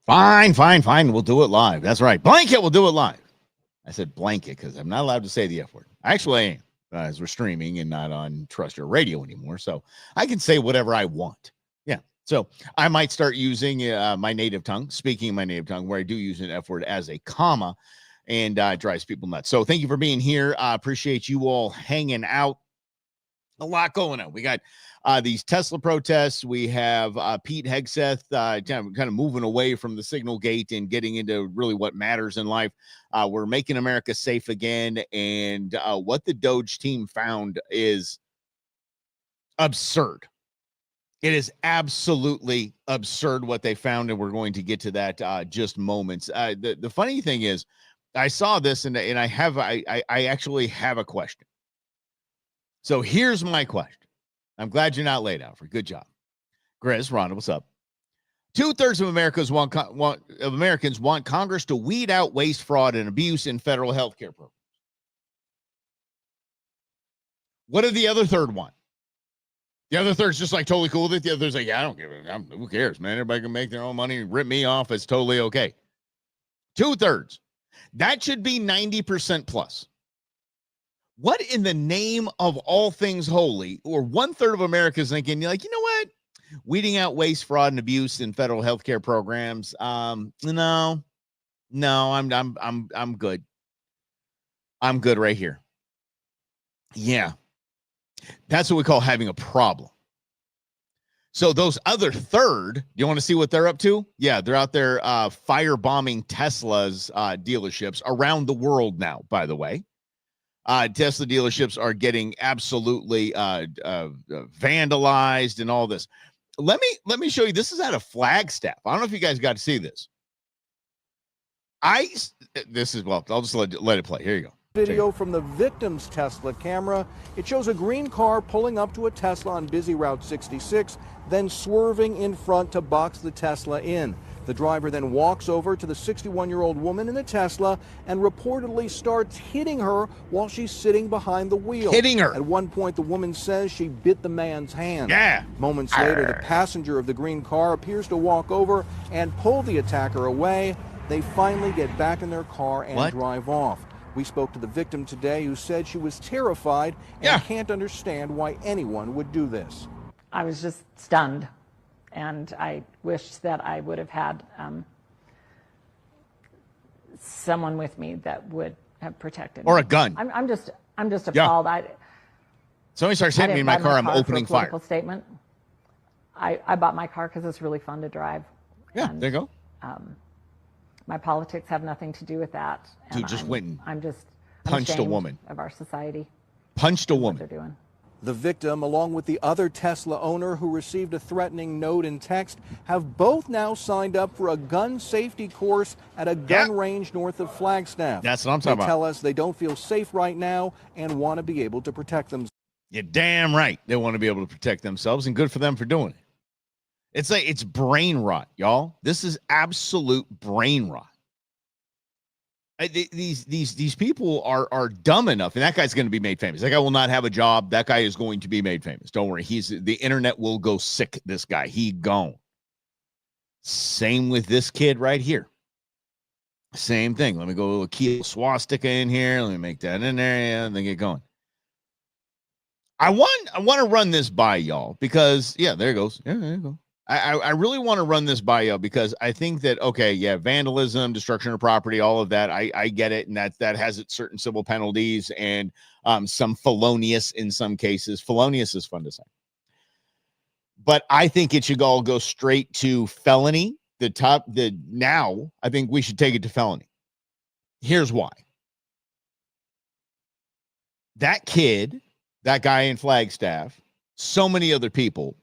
Fine, fine, fine. We'll do it live. That's right. Blanket, we'll do it live. I said blanket because I'm not allowed to say the F word. Actually, I am, as we're streaming and not on terrestrial radio anymore. So I can say whatever I want. Yeah. So I might start using my native tongue, speaking my native tongue, where I do use an F word as a comma, and it drives people nuts. So thank you for being here. I appreciate you all hanging out. A lot going on. We got these Tesla protests. We have Pete Hegseth kind of moving away from the signal gate and getting into really what matters in life. We're making America safe again. And what the DOGE team found is absurd. It is absolutely absurd what they found. And we're going to get to that just moments. The funny thing is, I saw this and I actually have a question. So here's my question. I'm glad you're not late, Alfred. Good job. Grizz, Rhonda, what's up? 2/3 of Americans want Congress to weed out waste, fraud, and abuse in federal health care programs. What did the other third want? The other third's just like totally cool with it. The other third's like, yeah, I don't give a who cares, man? Everybody can make their own money, rip me off. It's totally okay. 2/3. That should be 90% plus. What in the name of all things holy, or 1/3 of America is thinking, like, you know what? Weeding out waste, fraud, and abuse in federal healthcare programs. No, I'm good. I'm good right here. Yeah. That's what we call having a problem. So those other third, you want to see what they're up to? Yeah, they're out there firebombing Tesla's dealerships around the world now, by the way. Tesla dealerships are getting absolutely vandalized and all this. Let me show you. This is at a Flagstaff. I don't know if you guys got to see this. I'll just let it play. Here you go. Video from the victim's Tesla camera. It shows a green car pulling up to a Tesla on busy Route 66, then swerving in front to box the Tesla in. The driver then walks over to the 61-year-old woman in the Tesla and reportedly starts hitting her while she's sitting behind the wheel. Hitting her. At one point, the woman says she bit the man's hand. Yeah. Moments later, the passenger of the green car appears to walk over and pull the attacker away. They finally get back in their car and drive off. We spoke to the victim today, who said she was terrified and can't understand why anyone would do this. I was just stunned. And I wished that I would have had someone with me that would have protected me. Or a gun. I'm just appalled. Somebody starts hitting me in my car, I'm opening fire. Statement. I bought my car because it's really fun to drive. Yeah, there you go. My politics have nothing to do with that. And Dude just went and I'm just punched a woman. Of our society. Punched a woman. What they're doing. The victim, along with the other Tesla owner who received a threatening note and text, have both now signed up for a gun safety course at a gun range north of Flagstaff. That's what I'm talking about. They tell us they don't feel safe right now and want to be able to protect themselves. You're damn right. They want to be able to protect themselves, and good for them for doing it. It's brain rot, y'all. This is absolute brain rot. These people are dumb enough, and that guy's going to be made famous. That guy will not have a job. That guy is going to be made famous. Don't worry. The internet will go sick. This guy, he gone. Same with this kid right here. Same thing. Let me go a key swastika in here. Let me make that in there, and then get going. I want to run this by y'all because there it goes. Yeah, there you go. I really want to run this by you because I think that, vandalism, destruction of property, all of that, I get it. And that has its certain civil penalties and some felonious in some cases. Felonious is fun to say. But I think it should all go straight to felony. Now I think we should take it to felony. Here's why. That kid, that guy in Flagstaff, so many other people,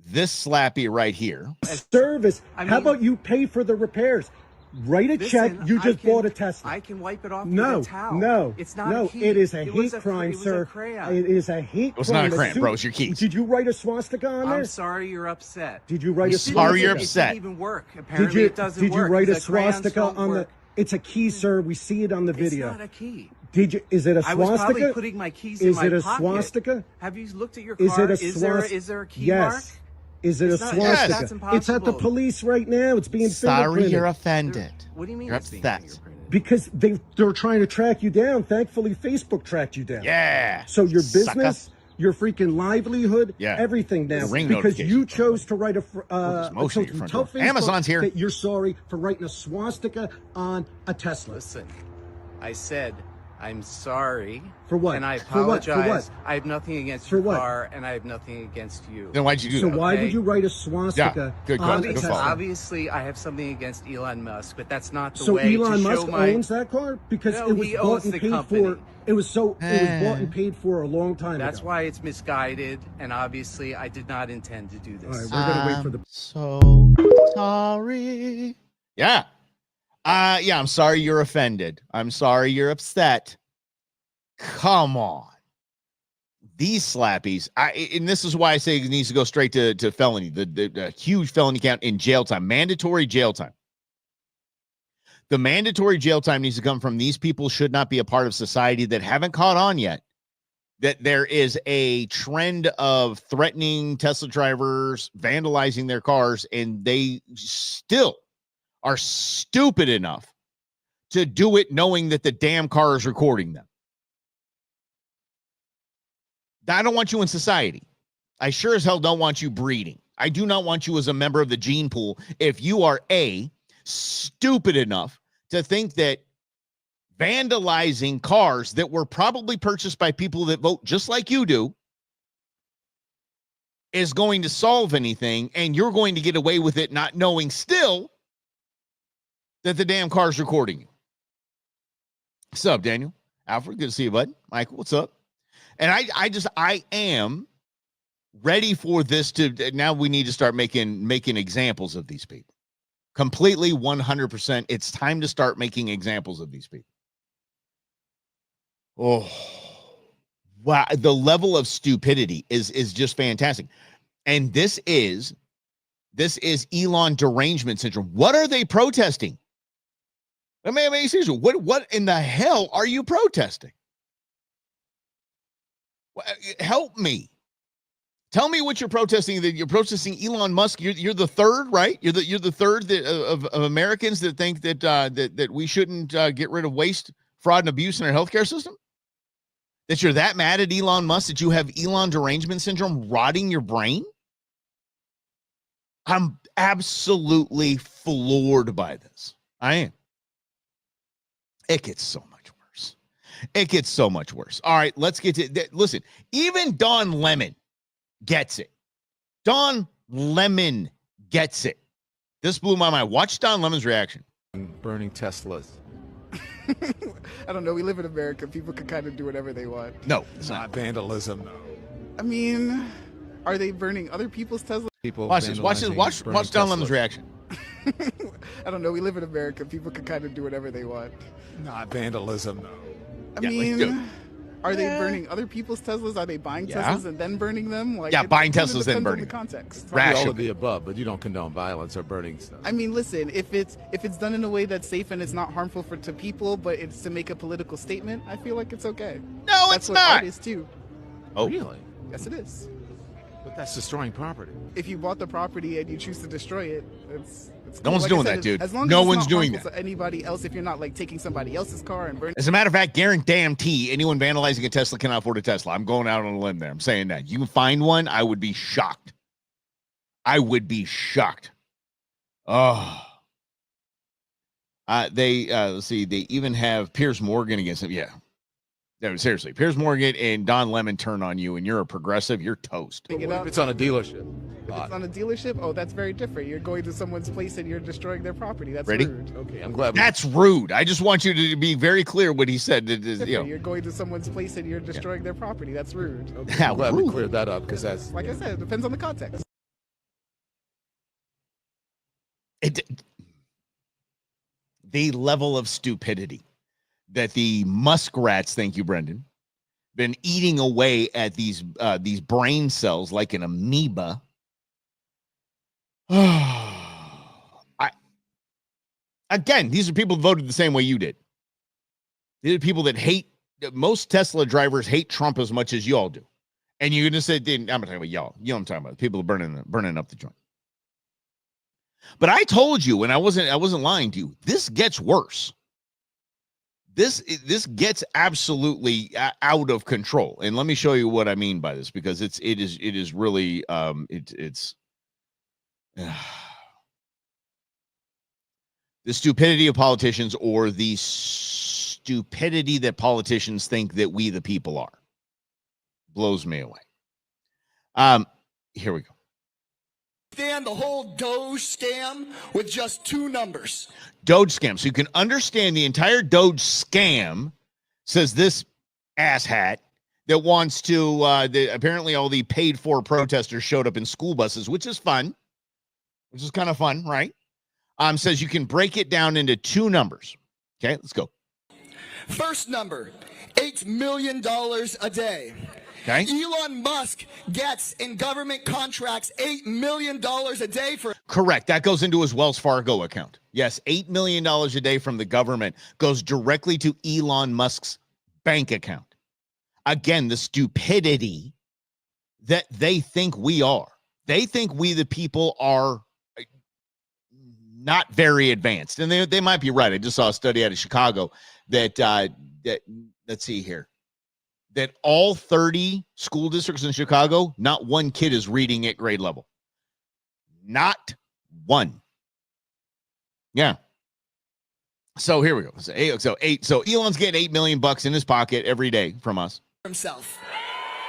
this slappy right here. Service. How about you pay for the repairs? Write a check. You just bought a Tesla. I can wipe it off with No, a towel. no, It's not no. a key. It is a It was hate crime, it was sir. a crayon. It is a hate crime. It's not a crayon, bro. It's your keys. Did you write a swastika on there? I'm sorry you're upset. Did you write a swastika? Sorry you're upset. It didn't even work. Apparently it doesn't work. Did you write a The crayons swastika don't on work. the? It's a key, sir. We see it on the video. It's not a key. Did you? Is it a I swastika? was probably putting my keys in my pocket. Is it a swastika? Have you looked at your Is car? it a swastika? Is there a key yes. mark? Is it It's a not- swastika? that's It's at the impossible. police right now. It's being Sorry, fingerprinted. you're offended. What do you mean You're it's being upset. fingerprinted? Because they're trying to track you down. Thankfully, Facebook tracked you down. Yeah. So your Sucker. business, your freaking livelihood, Yeah. everything now, Ring because you notification. chose to write motion at your front tell door. Facebook Amazon's here. that you're sorry for writing a swastika on a Tesla. Listen, I said I'm sorry. For what? And I For what? For apologize. what? I have nothing against For your what? car, and I have nothing against you. Then why'd you do So that? why Okay. would you write a swastika good on call. a Good Tesla? call. Obviously, I have something against Elon Musk, but that's not the So way Elon to Musk show my. owns that car because No, it was he bought owns and the paid company. for. It was bought and paid for a long time That's ago. why it's misguided, and obviously, I did not intend to do All this. right, we're gonna wait for the. So sorry. Yeah. Yeah, I'm sorry you're offended. I'm sorry you're upset. Come on. These slappies, and this is why I say it needs to go straight to felony, the huge felony count in jail time, mandatory jail time. The mandatory jail time needs to come from these people should not be a part of society that haven't caught on yet. That there is a trend of threatening Tesla drivers, vandalizing their cars, and they still are stupid enough to do it knowing that the damn car is recording them. I don't want you in society. I sure as hell don't want you breeding. I do not want you as a member of the gene pool if you are stupid enough to think that vandalizing cars that were probably purchased by people that vote just like you do is going to solve anything, and you're going to get away with it not knowing still that the damn car's recording you. What's up, Daniel? Alfred, good to see you, bud. Michael, what's up? And I am ready for this to, now we need to start making examples of these people. Completely 100%. It's time to start making examples of these people. Oh, wow. The level of stupidity is just fantastic. And this is Elon derangement syndrome. What are they protesting? I mean, seriously, what in the hell are you protesting? Help me. Tell me what you're protesting. That you're protesting Elon Musk. You're the third, right? You're the third of Americans that think that we shouldn't get rid of waste, fraud, and abuse in our healthcare system. That you're that mad at Elon Musk that you have Elon derangement syndrome rotting your brain. I'm absolutely floored by this. I am. It gets so much worse. It gets so much worse. All right, let's get to listen. Even Don Lemon gets it. Don Lemon gets it. This blew my mind. Watch Don Lemon's reaction. Burning Teslas. I don't know. We live in America. People can kind of do whatever they want. No, it's It's not. not vandalism. I mean, are they burning other people's Teslas? People Watch this. Watch burning Don Lemon's Teslas. reaction. I don't know. We live in America. People can kind of do whatever they want. Not vandalism. I Yeah, mean, dude. are they burning other people's Teslas? Are they buying Yeah. Teslas and then burning them? Like, Yeah, it buying kinda Teslas, then depends on burning the them. context. Probably all Ration. of the above, but you don't condone violence or burning stuff. I mean, listen. If it's done in a way that's safe and it's not harmful to people, but it's to make a political statement, I feel like it's okay. No, That's it's what not. art is too. Oh, Really? Yes, it is. But that's destroying property. If you bought the property and you choose to destroy it, it's No cool. one's Like I doing said, that, dude. As long No as it's one's not doing harmful that. to anybody else, if you're not like taking somebody else's car and burning. As a matter of fact, guarantee anyone vandalizing a Tesla cannot afford a Tesla. I'm going out on a limb there. I'm saying that. You can find one, I would be shocked. I would be shocked. Oh. Let's see, they even have Piers Morgan against him. Yeah. No, seriously. Piers Morgan and Don Lemon turn on you, and you're a progressive, you're toast. Pick it What up. if it's on a dealership? If it's on a dealership, oh, that's very different. You're going to someone's place and you're destroying their property. That's Ready? rude. Okay, I'm glad. That's rude. I just want you to be very clear what he said. Different. You know. You're going to someone's place and you're destroying their property. That's rude. Okay, I'm glad we Rude. cleared that up because that's Like I said, it depends on the context. The level of stupidity that the muskrats, thank you, Brendan, been eating away at these brain cells like an amoeba. Again, these are people who voted the same way you did. These are people that hate, most Tesla drivers hate Trump as much as you all do. And you're gonna say, I'm not talking about y'all. You know what I'm talking about. People are burning up the joint. But I told you, and I wasn't lying to you. This gets worse. This gets absolutely out of control. And let me show you what I mean by this, because it is really it's the stupidity of politicians, or the stupidity that politicians think that we the people are, blows me away. Here we go. Understand the whole DOGE scam with just 2 numbers. DOGE scam. So you can understand the entire DOGE scam, says this asshat that wants to, apparently all the paid for protesters showed up in school buses, which is fun, which is kind of fun, right? Says you can break it down into 2 numbers. Okay, let's go. First number, $8 million a day. Okay. Elon Musk gets in government contracts $8 million a day for. Correct. That goes into his Wells Fargo account. Yes, $8 million a day from the government goes directly to Elon Musk's bank account. Again, the stupidity that they think we are. They think we the people are not very advanced. And they might be right. I just saw a study out of Chicago that let's see here, that all 30 school districts in Chicago, not one kid is reading at grade level. Not one. Yeah. So here we go. So Elon's getting $8 million in his pocket every day from us. Himself.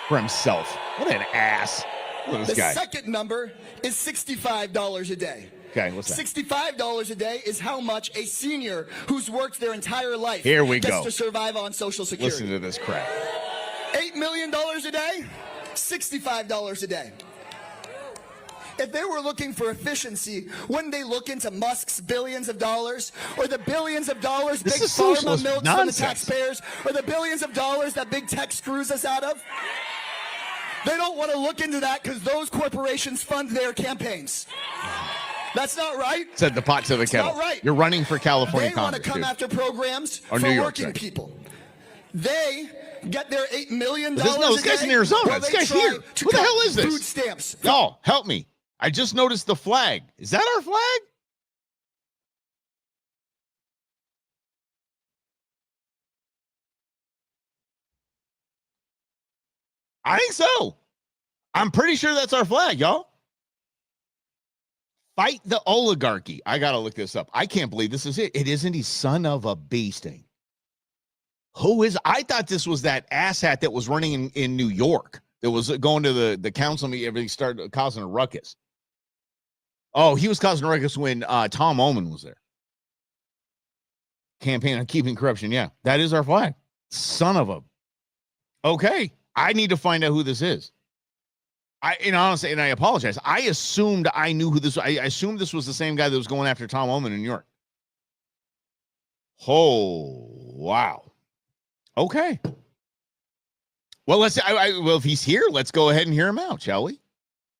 For himself. What an ass. Look at this guy. The second number is $65 a day. Okay, what's that? $65 a day is how much a senior who's worked their entire life Here we gets go. to survive on Social Security. Listen to this crap. $8 million a day, $65 a day. If they were looking for efficiency, wouldn't they look into Musk's billions of dollars, or the billions of dollars This big is pharma socialist milks nonsense. from the taxpayers, or the billions of dollars that big tech screws us out of? They don't want to look into that because those corporations fund their campaigns. That's not right. Said the pot to the kettle. Not right. You're running for California They want Congress, to come dude. after programs Or for New York, working sorry. people. They get their $8 million This guy's in Arizona. while This they guy's try here. to Who the cut hell is this? Food stamps. Y'all, help me. I just noticed the flag. Is that our flag? I think so. I'm pretty sure that's our flag, y'all. Fight the oligarchy. I got to look this up. I can't believe this is it. It isn't he, son of a beasting. Who is? I thought this was that asshat that was running in New York. That was going to the council meeting. Everything started causing a ruckus. Oh, he was causing a ruckus when Tom Ullman was there. Campaign on keeping corruption. Yeah, that is our flag. Son of a. Okay, I need to find out who this is. Honestly, and I apologize. I assumed I knew who this was. I assumed this was the same guy that was going after Tom Ullman in New York. Oh, wow. Okay. Well, well, if he's here, let's go ahead and hear him out, shall we?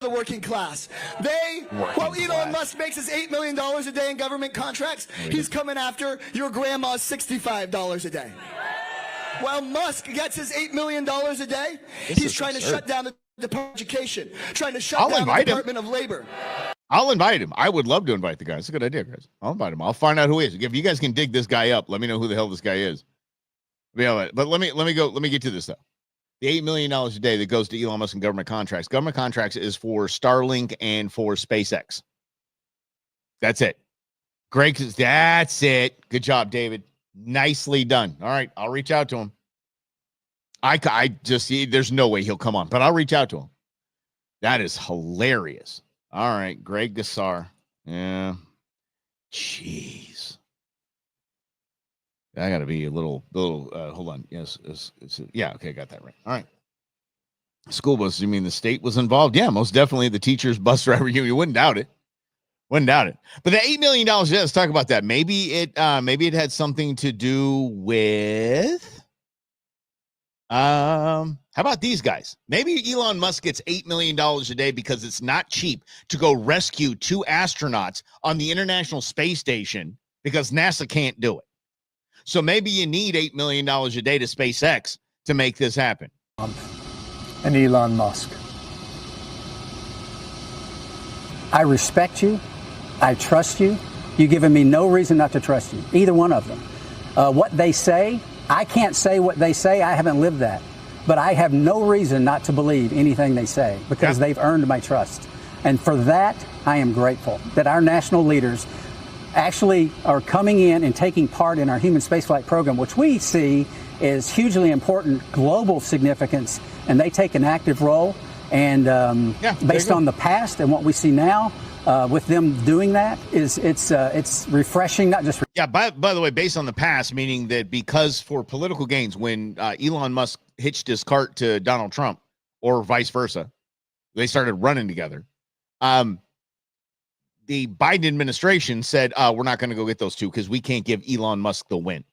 The working class. Elon Musk makes his $8 million a day in government contracts, he's coming after your grandma's $65 a day. While Musk gets his $8 million a day, he's trying to shut down the Department of Education, trying to shut down the Department of Labor. I'll invite him. I would love to invite the guy. It's a good idea, guys. I'll invite him. I'll find out who he is. If you guys can dig this guy up, let me know who the hell this guy is. But let me get to this though. The $8 million a day that goes to Elon Musk in government contracts. Government contracts is for Starlink and for SpaceX. That's it. Greg says, that's it. Good job, David. Nicely done. All right, I'll reach out to him. I just see there's no way he'll come on, but I'll reach out to him. That is hilarious. All right, Greg Gassar. Yeah. Jeez. I got to be a little, hold on. Yes. Yeah. Okay. Got that right. All right. School bus. You mean the state was involved? Yeah, most definitely. The teachers, bus driver, you wouldn't doubt it. Wouldn't doubt it. But the $8 million, yeah, let's talk about that. Maybe it had something to do with, how about these guys? Maybe Elon Musk gets $8 million a day because it's not cheap to go rescue 2 astronauts on the International Space Station because NASA can't do it. So maybe you need $8 million a day to SpaceX to make this happen. and Elon Musk. I respect you. I trust you. You've given me no reason not to trust you, either one of them. What they say, I can't say what they say. I haven't lived that. But I have no reason not to believe anything they say because they've earned my trust. And for that, I am grateful that our national leaders actually are coming in and taking part in our human spaceflight program, which we see is hugely important global significance, and they take an active role. And based on the past and what we see now, with them doing that, it's refreshing, not just. By the way, based on the past, meaning that because for political gains, when Elon Musk hitched his cart to Donald Trump, or vice versa, they started running together. The Biden administration said, we're not going to go get those two because we can't give Elon Musk the win.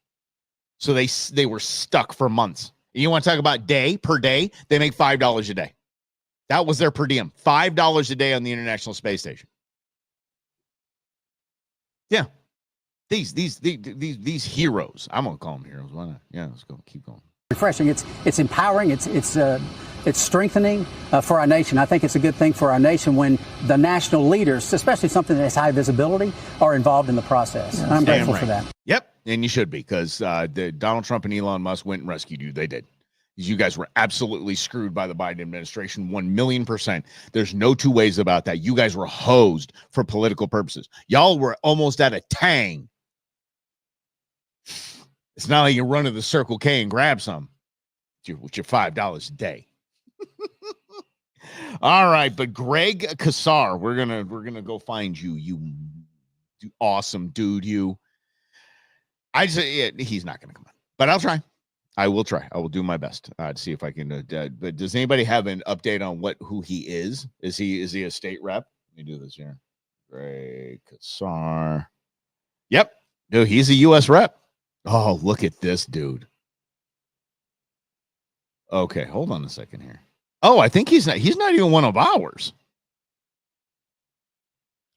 So they were stuck for months. You want to talk about per day? They make $5 a day. That was their per diem, $5 a day on the International Space Station. Yeah, these heroes. I'm gonna call them heroes. Why not? Yeah, let's go. Keep going. Refreshing. It's empowering. It's strengthening for our nation. I think it's a good thing for our nation when the national leaders, especially something that's high visibility, are involved in the process. Yeah, I'm grateful for that. Yep, and you should be, because Donald Trump and Elon Musk went and rescued you. They did. You guys were absolutely screwed by the Biden administration, 1,000,000%. There's no two ways about that. You guys were hosed for political purposes. Y'all were almost at a tang. It's not like you run to the Circle K and grab some with your $5 a day. All right, but Greg Kassar, we're gonna go find you. You awesome dude. He's not gonna come on, but I'll try. I will try. I will do my best to see if I can. But does anybody have an update on who he is? Is he a state rep? Let me do this here. Greg Kassar. Yep. No, he's a U.S. rep. Oh, look at this dude. Okay, hold on a second here. Oh, I think he's not even one of ours.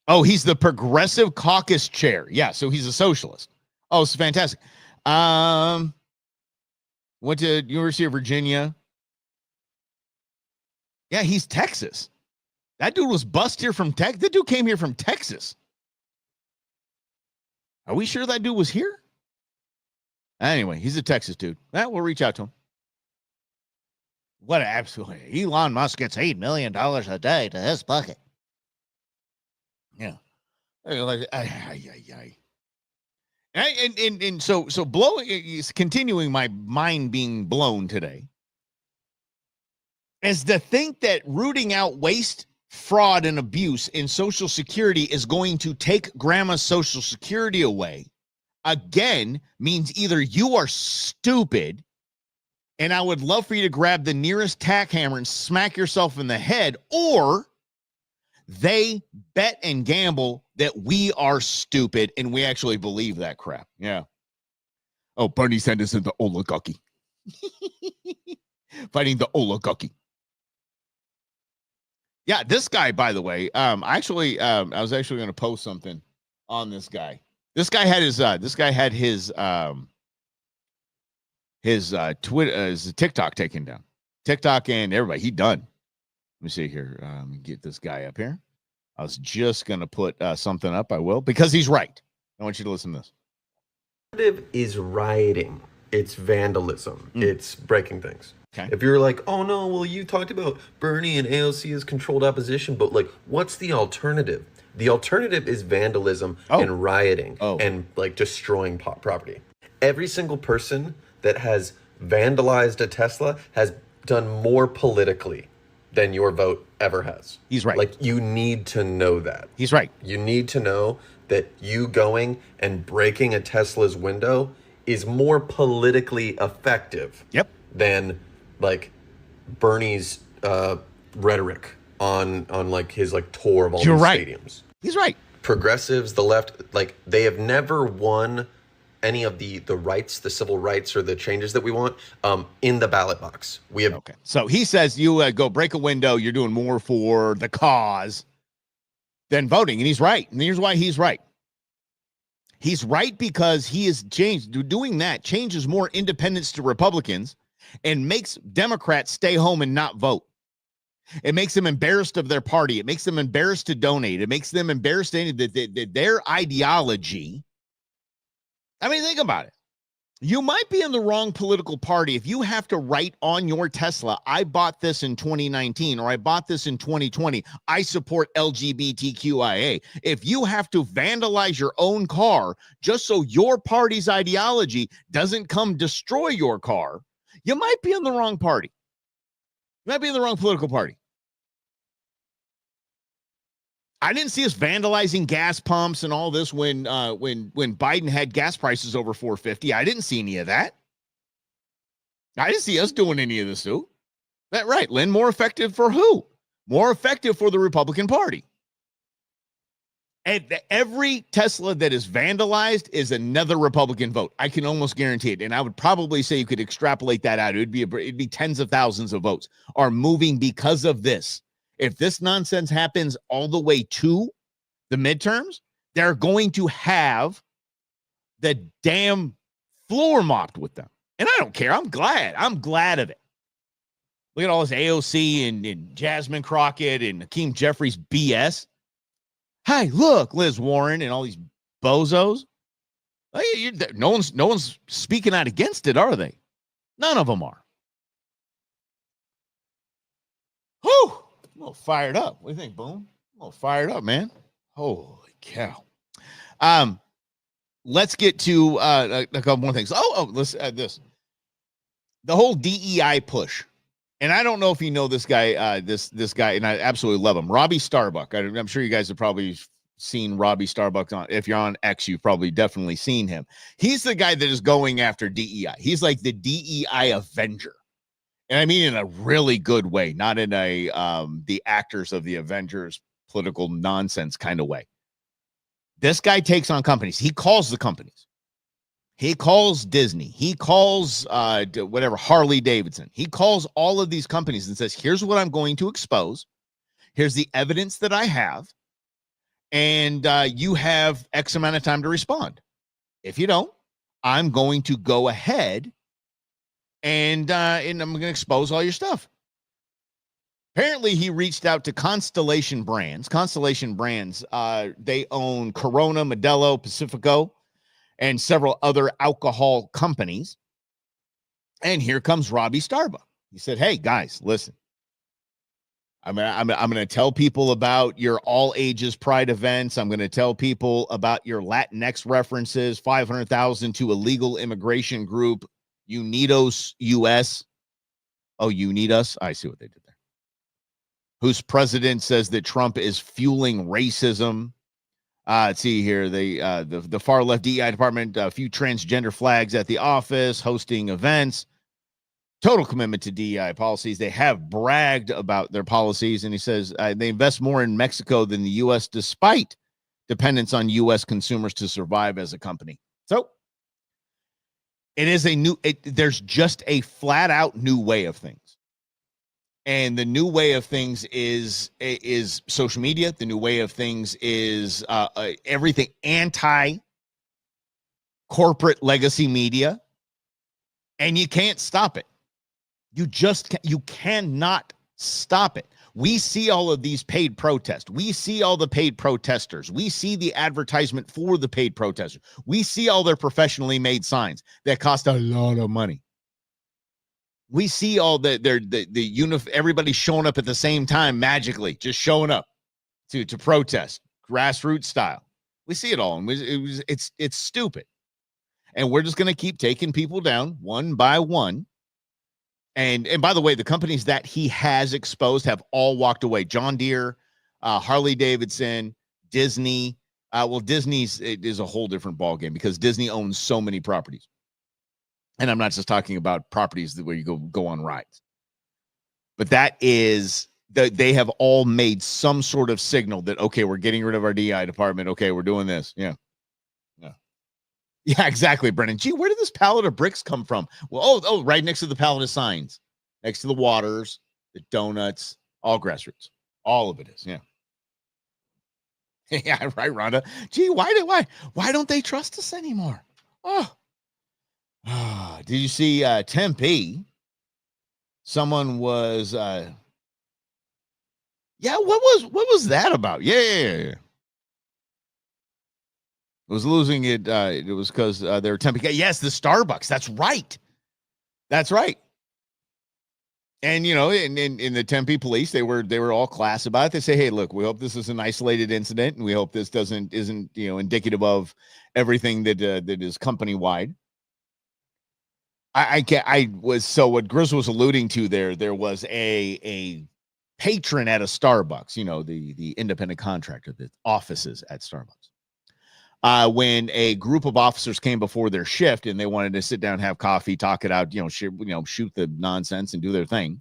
Oh, he's the Progressive Caucus chair. Yeah, so he's a socialist. Oh, it's fantastic. Went to University of Virginia. Yeah, he's Texas. That dude was bussed here from Texas. That dude came here from Texas. Are we sure that dude was here? Anyway, he's a Texas dude. We'll reach out to him. What absolutely. Elon Musk gets $8 million a day to his bucket. Yeah. And so blowing is continuing my mind being blown today is to think that rooting out waste, fraud, and abuse in Social Security is going to take grandma's Social Security away. Again, means either you are stupid, and I would love for you to grab the nearest tack hammer and smack yourself in the head, or they bet and gamble that we are stupid and we actually believe that crap. Yeah. Oh, Bernie Sanders and the oligarchy. Fighting the oligarchy. Yeah, this guy, by the way, I was actually going to post something on this guy. This guy had his Twitter, his TikTok taken down. TikTok and everybody, he done. Let me see here. Get this guy up here. I was just going to put something up. I will, because he's right. I want you to listen to this. Alternative is rioting. It's vandalism. It's breaking things. Okay. If you're like, oh no, well, you talked about Bernie and AOC as controlled opposition, but like, what's the alternative? The alternative is vandalism and rioting and like destroying property. Every single person that has vandalized a Tesla has done more politically than your vote ever has. He's right. Like, you need to know that. He's right. You need to know that you going and breaking a Tesla's window is more politically effective than like Bernie's rhetoric on like his like tour of all these stadiums. He's right. Progressives, the left, like they have never won any of the rights, the civil rights or the changes that we want in the ballot box. We have. Okay. So he says you go break a window. You're doing more for the cause than voting. And he's right. And here's why he's right. He's right because he is changed. Doing that changes more independents to Republicans and makes Democrats stay home and not vote. It makes them embarrassed of their party. It makes them embarrassed to donate. It makes them embarrassed that their ideology. I mean, think about it. You might be in the wrong political party if you have to write on your Tesla, I bought this in 2019, or I bought this in 2020. I support LGBTQIA. If you have to vandalize your own car just so your party's ideology doesn't come destroy your car, you might be in the wrong party. You might be in the wrong political party. I didn't see us vandalizing gas pumps and all this when Biden had gas prices over $4.50. I didn't see any of that. I didn't see us doing any of this too. That right, Lynn? More effective for who? More effective for the Republican Party. And every Tesla that is vandalized is another Republican vote. I can almost guarantee it. And I would probably say you could extrapolate that out. It'd be tens of thousands of votes are moving because of this. If this nonsense happens all the way to the midterms, they're going to have the damn floor mopped with them. And I don't care. I'm glad. I'm glad of it. Look at all this AOC and Jasmine Crockett and Hakeem Jeffries BS. Hey, look, Liz Warren and all these bozos. No one's speaking out against it, are they? None of them are. Whew. I'm a little fired up. What do you think, Boone? I'm a little fired up, man. Holy cow. Let's get to a couple more things. Let's add this. The whole DEI push. And I don't know if you know this guy, this guy, and I absolutely love him. Robbie Starbuck. I'm sure you guys have probably seen Robbie Starbuck on. If you're on X, you've probably definitely seen him. He's the guy that is going after DEI. He's like the DEI Avenger. And I mean in a really good way, not in a the actors of the Avengers political nonsense kind of way. This guy takes on companies. He calls the companies. He calls Disney. He calls Harley Davidson. He calls all of these companies and says, here's what I'm going to expose. Here's the evidence that I have. And you have X amount of time to respond. If you don't, I'm going to go ahead and I'm going to expose all your stuff. Apparently, he reached out to Constellation Brands. Constellation Brands, they own Corona, Modelo, Pacifico, and several other alcohol companies. And here comes Robbie Starbuck. He said, hey, guys, listen. I'm going to tell people about your all ages pride events. I'm going to tell people about your Latinx references, 500,000 to illegal immigration group, Unidos US. Oh, you need us? I see what they did there. Whose president says that Trump is fueling racism. Let's see here. The far left DEI department, a few transgender flags at the office, hosting events. Total commitment to DEI policies. They have bragged about their policies, and he says they invest more in Mexico than the U.S. despite dependence on U.S. consumers to survive as a company. So it is there's just a flat out new way of things. And the new way of things is social media. The new way of things is everything anti-corporate legacy media. And you can't stop it. You cannot stop it. We see all of these paid protests. We see all the paid protesters. We see the advertisement for the paid protesters. We see all their professionally made signs that cost a lot of money. We see all everybody showing up at the same time magically, just showing up to protest, grassroots style. We see it all, and it's stupid. And we're just going to keep taking people down one by one. And by the way, the companies that he has exposed have all walked away. John Deere, Harley Davidson, Disney. Disney's is a whole different ballgame because Disney owns so many properties. And I'm not just talking about properties where you go on rides. But that is they have all made some sort of signal that, okay, we're getting rid of our DI department. Okay, we're doing this. Yeah. Yeah, exactly, Brennan. Gee, where did this pallet of bricks come from? Well, right next to the pallet of signs, next to the waters, the donuts, all grassroots. All of it is, yeah. Yeah, right, Rhonda. Gee, why don't they trust us anymore? Did you see Tempe Someone was, yeah, what was that about? Yeah. It was losing it. It was because they were temping. Yes, the Starbucks. That's right. And in the Tempe police, they were all class about it. They say, hey, look, we hope this is an isolated incident, and we hope this isn't indicative of everything that is company wide. What Grizz was alluding to there was a patron at a Starbucks, the independent contractor, the offices at Starbucks. When a group of officers came before their shift and they wanted to sit down, have coffee, talk it out, shoot the nonsense and do their thing.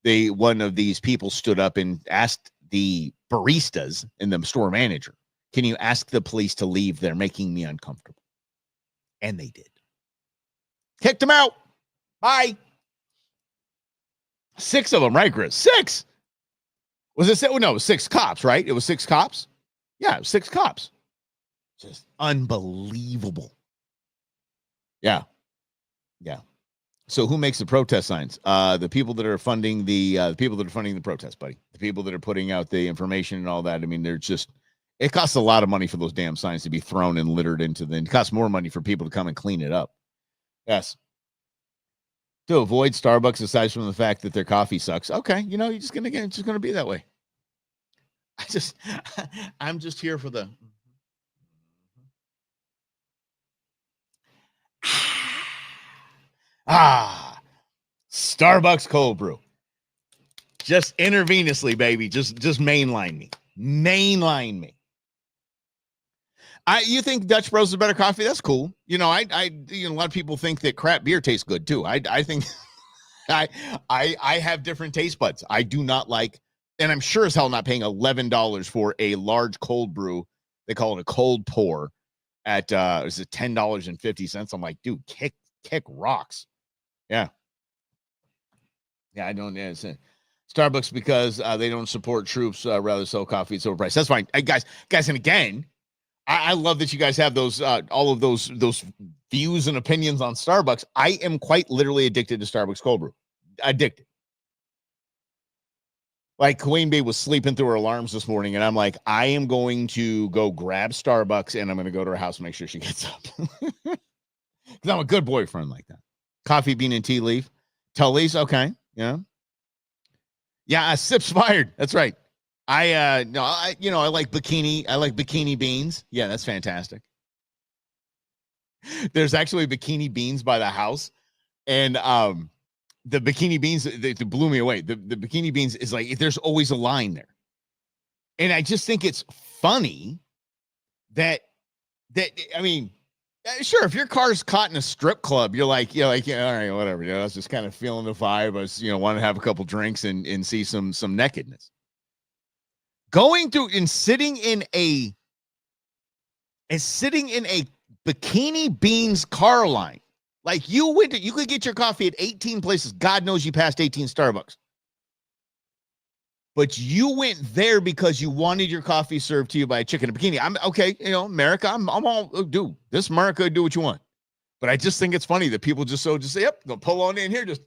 One of these people stood up and asked the baristas and the store manager, can you ask the police to leave? They're making me uncomfortable. And they did. Kicked them out. Bye. 6 of them, right, Chris? 6. Was it? No, it was 6 cops, right? It was 6 cops. Yeah, it was 6 cops. Just unbelievable. Yeah. So who makes the protest signs? The people that are funding the protest, buddy. The people that are putting out the information and all that. I mean, it costs a lot of money for those damn signs to be thrown and littered it costs more money for people to come and clean it up. Yes. To avoid Starbucks, aside from the fact that their coffee sucks. Okay, it's just gonna be that way. I'm just here for the. Starbucks cold brew. Just intravenously, baby. Just mainline me. You think Dutch Bros is better coffee? That's cool. A lot of people think that crap beer tastes good too. I think I have different taste buds. I do not like, and I'm sure as hell not paying $11 for a large cold brew. They call it a cold pour at is it $10.50? I'm like, dude, kick rocks. Yeah, I don't. Yeah, Starbucks because they don't support troops. Rather sell coffee at overpriced. That's fine, guys. And again, I love that you guys have those all of those views and opinions on Starbucks. I am quite literally addicted to Starbucks cold brew. Addicted. Like Queen Bee was sleeping through her alarms this morning, and I'm like, I am going to go grab Starbucks, and I'm going to go to her house and make sure she gets up. Because I'm a good boyfriend like that. Coffee, bean, and tea leaf. Tully's, okay. Yeah. Sips fired. That's right. I like bikini beans. Yeah, that's fantastic. There's actually bikini beans by the house, and the bikini beans they blew me away. The bikini beans is like there's always a line there, and I just think it's funny that I mean, sure, if your car's caught in a strip club, you're like, all right, whatever. I was just kind of feeling the vibe. I was, want to have a couple drinks and see some nakedness. Going through and sitting in a bikini beans car line. Like you could get your coffee at 18 places. God knows you passed 18 Starbucks. But you went there because you wanted your coffee served to you by a chick in a bikini. I'm okay, America. I'm all dude. This America, do what you want. But I just think it's funny that people just say, yep, they'll pull on in here, just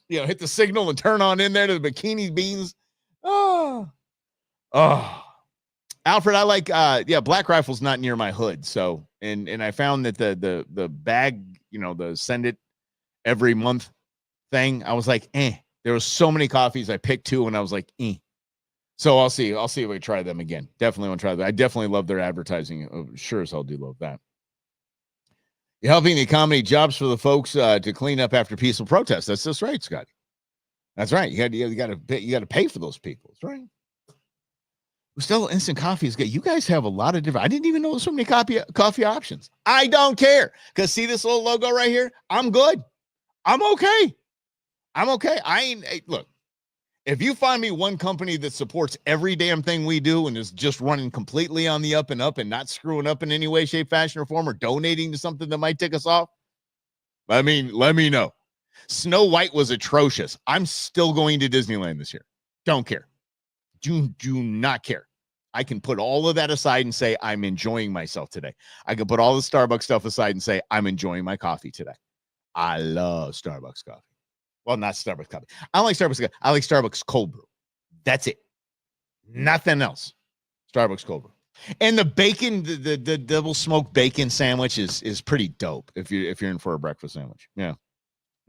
hit the signal and turn on in there to the bikini beans. Oh, Alfred, I like Black Rifle's not near my hood. So and I found that the bag, the send it every month thing, I was like, There was so many coffees. I picked 2 and I was like, So I'll see if we try them again. Definitely want to try that. I definitely love their advertising. Sure as hell do love that. You're helping the economy, jobs for the folks to clean up after peaceful protests. That's just right, Scott. That's right. You got to pay for those people. That's right. Still, instant coffee is good. You guys have a lot of different. I didn't even know there's so many coffee options. I don't care because see this little logo right here. I'm good. I'm okay. Look. If you find me one company that supports every damn thing we do and is just running completely on the up and up and not screwing up in any way, shape, fashion, or form, or donating to something that might tick us off, let me know. Snow White was atrocious. I'm still going to Disneyland this year. Don't care. Do not care. I can put all of that aside and say I'm enjoying myself today. I can put all the Starbucks stuff aside and say I'm enjoying my coffee today. I love Starbucks coffee. Well, not Starbucks coffee. I don't like Starbucks coffee. I like Starbucks cold brew. That's it. Nothing else. Starbucks cold brew. And the bacon, the double smoked bacon sandwich is pretty dope if you're in for a breakfast sandwich. Yeah.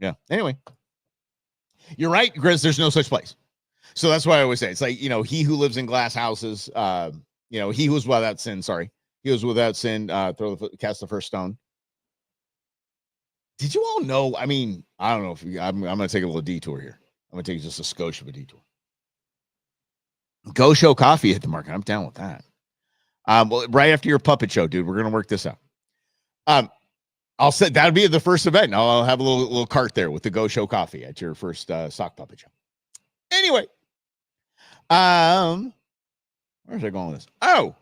Yeah. Anyway, you're right, Grizz. There's no such place. So that's why I always say it's like, he who lives in glass houses, he who was without sin. Sorry, he was without sin. Cast the first stone. Did you all know? I mean, I don't know if I'm going to take a little detour here. I'm going to take just a skosh of a detour. Go Show Coffee hit the market. I'm down with that. Well, right after your puppet show, dude, we're going to work this out. I'll say that'll be the first event. I'll have a little cart there with the Go Show Coffee at your first sock puppet show. Anyway, where's I going with this? Oh,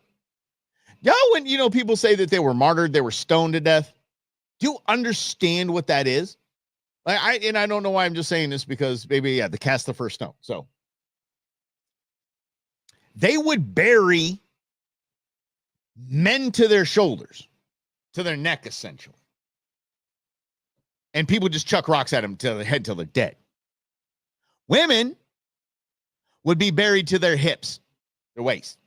y'all, when people say that they were martyred, they were stoned to death. Do you understand what that is? Like I don't know why I'm just saying this because maybe the cast the first stone. So they would bury men to their shoulders, to their neck, essentially. And people just chuck rocks at them to the head till they're dead. Women would be buried to their hips, their waist.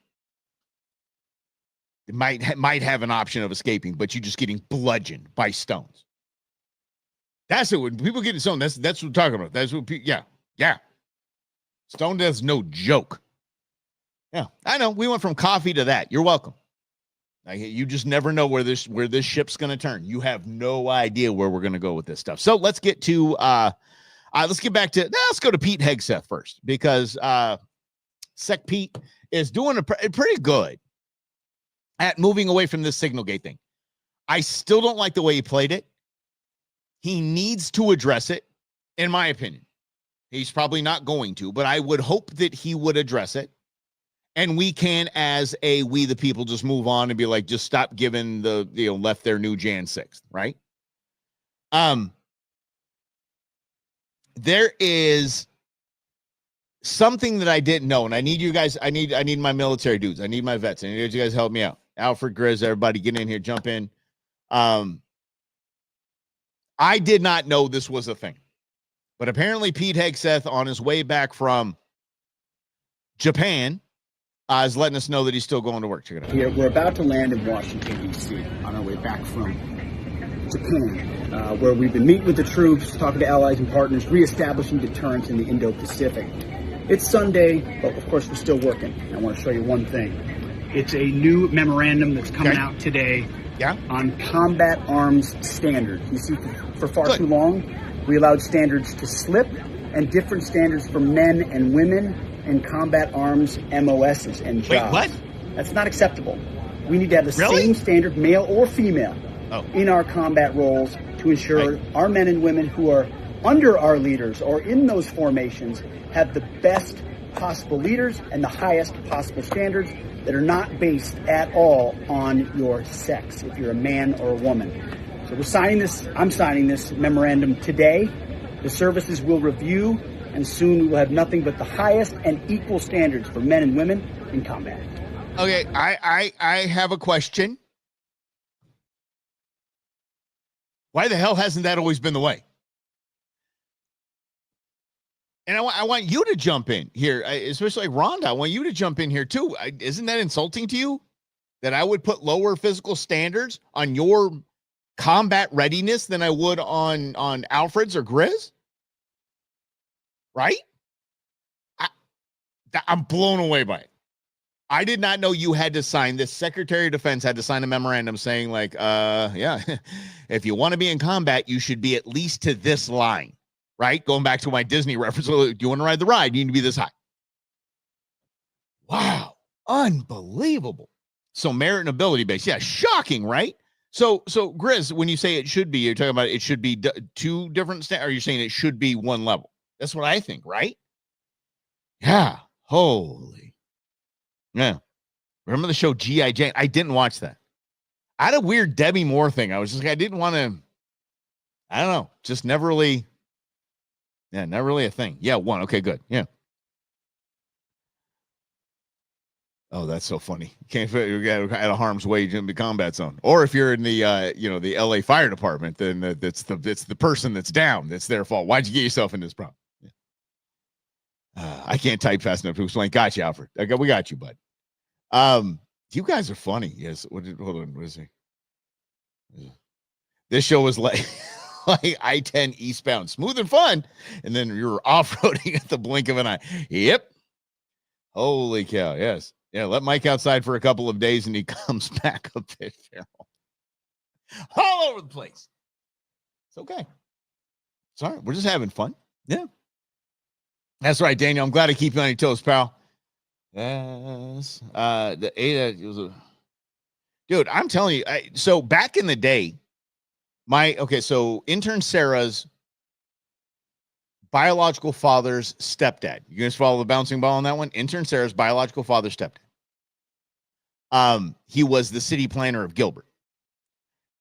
They might have an option of escaping, but you're just getting bludgeoned by stones. That's it. When people get stoned, that's what we're talking about. That's what yeah. Stone death's no joke. Yeah, I know. We went from coffee to that. You're welcome. You just never know where this ship's going to turn. You have no idea where we're going to go with this stuff. So let's get to let's go to Pete Hegseth first, because Sec Pete is doing pretty good at moving away from this Signal Gate thing. I still don't like the way he played it. He needs to address it, in my opinion. He's probably not going to, but I would hope that he would address it. And we can, as we the people, just move on and be like, just stop giving left their new Jan 6th, right? There is something that I didn't know, and I need you guys. I need my military dudes. I need my vets. I need you guys to help me out. Alfred, Grizz, everybody, get in here, jump in. I did not know this was a thing, but apparently Pete Hegseth, on his way back from Japan, is letting us know that he's still going to work. Check it out. Here, we're about to land in Washington, D.C. on our way back from Japan, where we've been meeting with the troops, talking to allies and partners, reestablishing deterrence in the Indo-Pacific. It's Sunday, but of course we're still working. I want to show you one thing. It's a new memorandum that's coming out today on combat arms standards. You see, for far too long, we allowed standards to slip, and different standards for men and women in combat arms MOSs and jobs. Wait, what? That's not acceptable. We need to have the same standard, male or female, in our combat roles to ensure our men and women who are under our leaders or in those formations have the best possible leaders and the highest possible standards that are not based at all on your sex, if you're a man or a woman. So I'm signing this memorandum today. The services will review, and soon we will have nothing but the highest and equal standards for men and women in combat. Okay, I have a question. Why the hell hasn't that always been the way? And I want you to jump in here, especially like Rhonda. I want you to jump in here too. Isn't that insulting to you that I would put lower physical standards on your combat readiness than I would on Alfred's or Grizz? Right? I'm blown away by it. I did not know you had to sign this. Secretary of Defense had to sign a memorandum saying like, if you want to be in combat, you should be at least to this line, right? Going back to my Disney reference, do you want to ride the ride? You need to be this high. Wow. Unbelievable. So merit and ability based. Yeah. Shocking, right? So Grizz, when you say it should be, you're talking about it should be two different, or you're saying it should be one level? That's what I think, right? Yeah. Holy. Yeah. Remember the show G.I. Jane? I didn't watch that. I had a weird Debbie Moore thing. I was just like, I didn't want to, I don't know. Just never really a thing. Yeah, one. Okay, good. Yeah. Oh, that's so funny. Can't fit at a harm's way in the combat zone. Or if you're in the the LA Fire Department, then it's the person that's down. That's their fault. Why'd you get yourself in this problem? Yeah. I can't type fast enough to explain. Got you, Alfred. We got you, bud. You guys are funny. Yes. Hold on. What is he? This show was like I-10 eastbound, smooth and fun, and then you're off-roading at the blink of an eye. Yep. Holy cow. Yes. Yeah, let Mike outside for a couple of days, and he comes back a bit feral. All over the place. It's okay. It's all right. We're just having fun. Yeah. That's right, Daniel. I'm glad I keep you on your toes, pal. Yes. The Ada was a dude. I'm telling you. So back in the day, so intern Sarah's biological father's stepdad. You guys follow the bouncing ball on that one? Intern Sarah's biological father's stepdad. He was the city planner of Gilbert.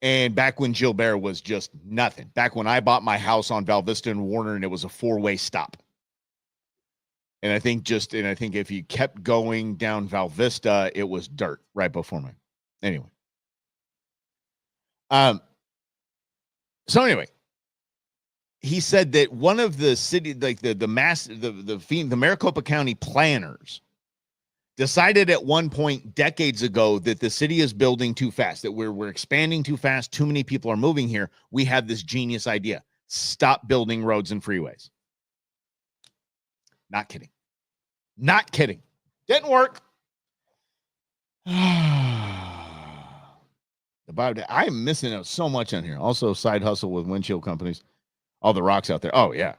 And back when Gilbert was just nothing. Back when I bought my house on Val Vista and Warner, and it was a 4-way stop. And I think if you kept going down Val Vista, it was dirt right before me. Anyway. So anyway, he said that one of the city, like the Maricopa County planners decided at one point decades ago that the city is building too fast, that we're expanding too fast. Too many people are moving here. We have this genius idea. Stop building roads and freeways. Not kidding. Not kidding. Didn't work. I'm missing out so much on here. Also, side hustle with windshield companies. All the rocks out there. Oh, yeah.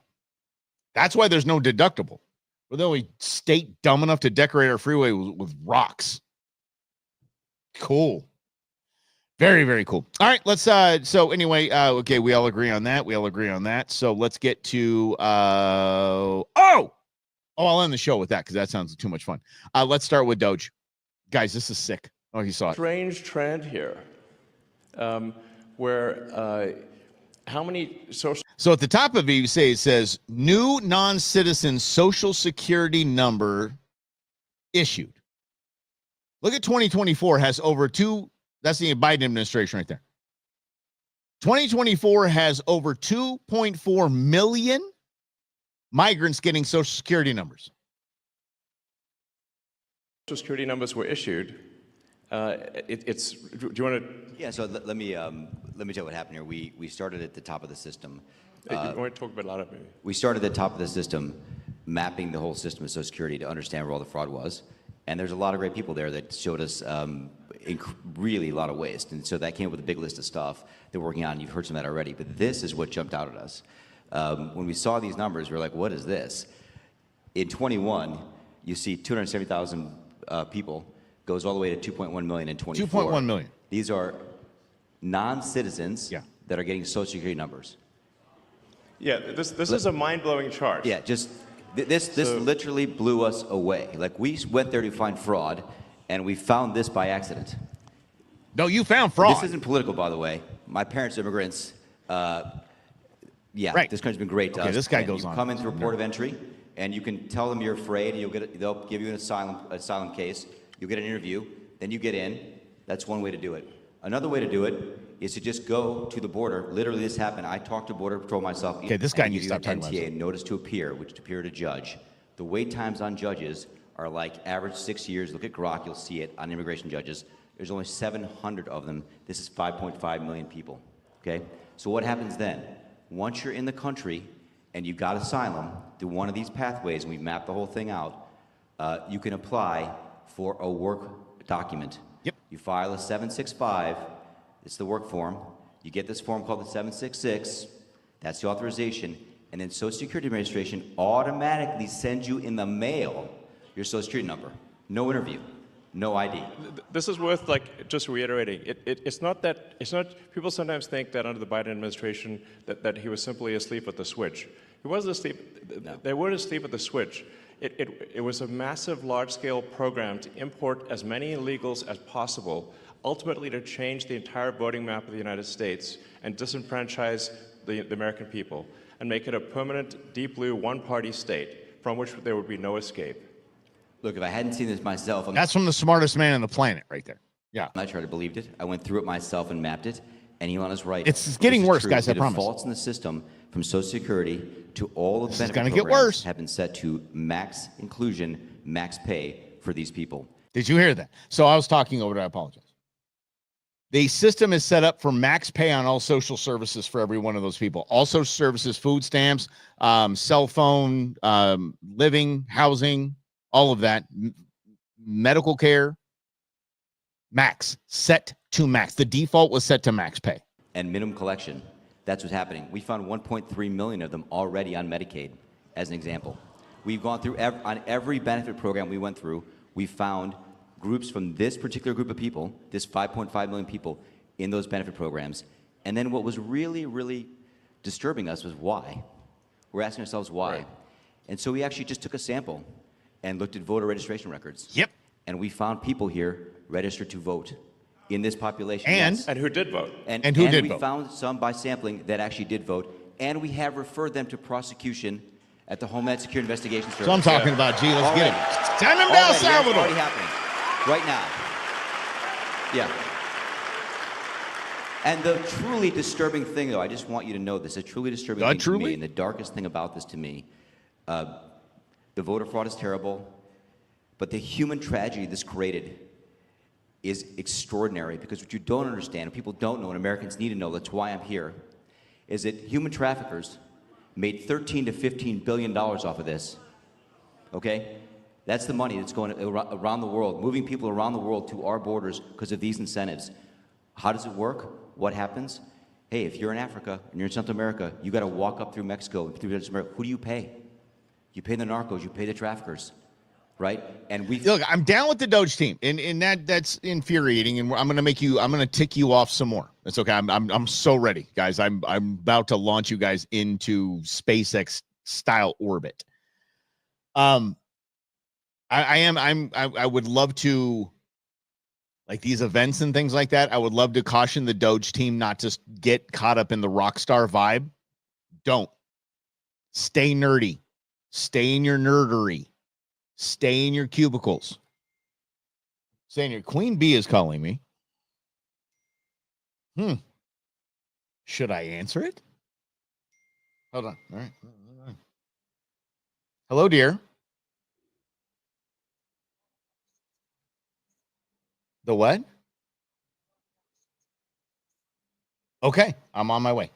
That's why there's no deductible. We're the only state dumb enough to decorate our freeway with rocks. Cool. Very, very cool. All right, let's so anyway, okay, we all agree on that. So let's get to I'll end the show with that because that sounds too much fun. Let's start with DOGE. Guys, this is sick. Oh, you saw it. Strange trend here. Where how many social... So at the top of it, it says new non-citizen social security number issued. Look at 2024 has over that's the Biden administration right there. 2024 has over 2.4 million migrants getting social security numbers. Social security numbers were issued. Do you want to? Yeah. So let me tell you what happened here. We started at the top of the system. You want to talk about a lot of maybe. We started at the top of the system, mapping the whole system of Social Security to understand where all the fraud was. And there's a lot of great people there that showed us really a lot of waste. And so that came up with a big list of stuff that we're working on. You've heard some of that already. But this is what jumped out at us. When we saw these numbers, we were like, what is this? In 21, you see 270,000 people. Goes all the way to 2.1 million in 24. 2.1 million. These are non-citizens that are getting Social Security numbers. Yeah, this is a mind-blowing chart. Yeah, just this literally blew us away. Like, we went there to find fraud, and we found this by accident. No, you found fraud. This isn't political, by the way. My parents are immigrants. Right. This country's been great to us. This guy goes on. You come in through a port of entry, and you can tell them you're afraid, and they'll give you an asylum case. You'll get an interview, then you get in. That's one way to do it. Another way to do it is to just go to the border. Literally, this happened. I talked to Border Patrol myself. Okay, this guy needs to stop talking about NTA, notice to appear, which is to appear to judge. The wait times on judges are like average 6 years. Look at Grok, you'll see it on immigration judges. There's only 700 of them. This is 5.5 million people, okay? So what happens then? Once you're in the country and you got asylum through one of these pathways, and we mapped the whole thing out, you can apply for a work document. Yep. You file a 765, it's the work form. You get this form called the 766, that's the authorization, and then Social Security Administration automatically sends you in the mail your Social Security number. No interview, no ID. This is worth just reiterating. It's not people sometimes think that under the Biden administration that he was simply asleep at the switch. He wasn't asleep, No. They weren't asleep at the switch. It was a massive, large-scale program to import as many illegals as possible, ultimately to change the entire voting map of the United States and disenfranchise the American people and make it a permanent, deep blue, one-party state from which there would be no escape. Look, if I hadn't seen this myself, That's from the smartest man on the planet right there. Yeah. I tried to believe it. I went through it myself and mapped it. And Elon is right. It's getting worse, guys, I promise. The defaults in the system from Social Security to all of the benefit gonna get programs worse. have been set to max inclusion, max pay for these people. Did you hear that? So I was talking over it. I apologize. The system is set up for max pay on all social services for every one of those people. All social services, food stamps, cell phone, living, housing, all of that, medical care, max, set to max. The default was set to max pay. And minimum collection. That's what's happening. We found 1.3 million of them already on Medicaid, as an example. We've gone through on every benefit program we went through, we found groups from this particular group of people, this 5.5 million people in those benefit programs. And then what was really, really disturbing us was why. We're asking ourselves why. Right. And so we actually just took a sample and looked at voter registration records. Yep. And we found people here registered to vote in this population. And, yes. And who did vote? And who did we vote? found some by sampling that actually did vote. And we have referred them to prosecution at the Homeland Security Investigation Service. So I'm talking about, G, let's get him. Send him to El Salvador. It's already happening. Right now. Yeah. And the truly disturbing thing, though, I just want you to know this, a truly disturbing thing to me, and the darkest thing about this to me, the voter fraud is terrible, but the human tragedy this created is extraordinary, because what you don't understand, and people don't know, and Americans need to know, that's why I'm here, is that human traffickers made $13 to $15 billion off of this, okay? That's the money that's going around the world, moving people around the world to our borders because of these incentives. How does it work? What happens? Hey, if you're in Africa and you're in Central America, you got to walk up through Mexico, through Central America. Who do you pay? You pay the narcos, you pay the traffickers, right? And we look. I'm down with the DOGE team, and that's infuriating. And I'm going to tick you off some more. It's okay. I'm so ready, guys. I'm about to launch you guys into SpaceX style orbit. I would love to, like these events and things like that, I would love to caution the DOGE team not to get caught up in the rock star vibe. Don't. Stay nerdy. Stay in your nerdery. Stay in your cubicles. Stay in your Queen Bee is calling me. Should I answer it? Hold on. All right. Hello, dear. The what? Okay, I'm on my way.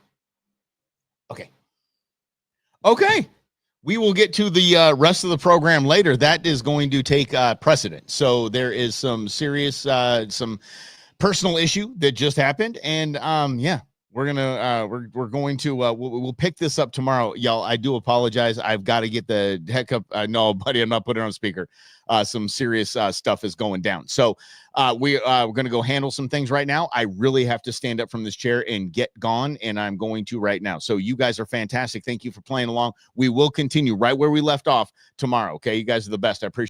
Okay. We will get to the rest of the program later. That is going to take precedent. So there is some serious, some personal issue that just happened, and yeah, we're going to we'll pick this up tomorrow, y'all. I do apologize. I've got to get the heck up. No, buddy, I'm not putting it on speaker. Some serious stuff is going down. So we're going to go handle some things right now. I really have to stand up from this chair and get gone, and I'm going to right now. So you guys are fantastic. Thank you for playing along. We will continue right where we left off tomorrow. Okay, you guys are the best. I appreciate it.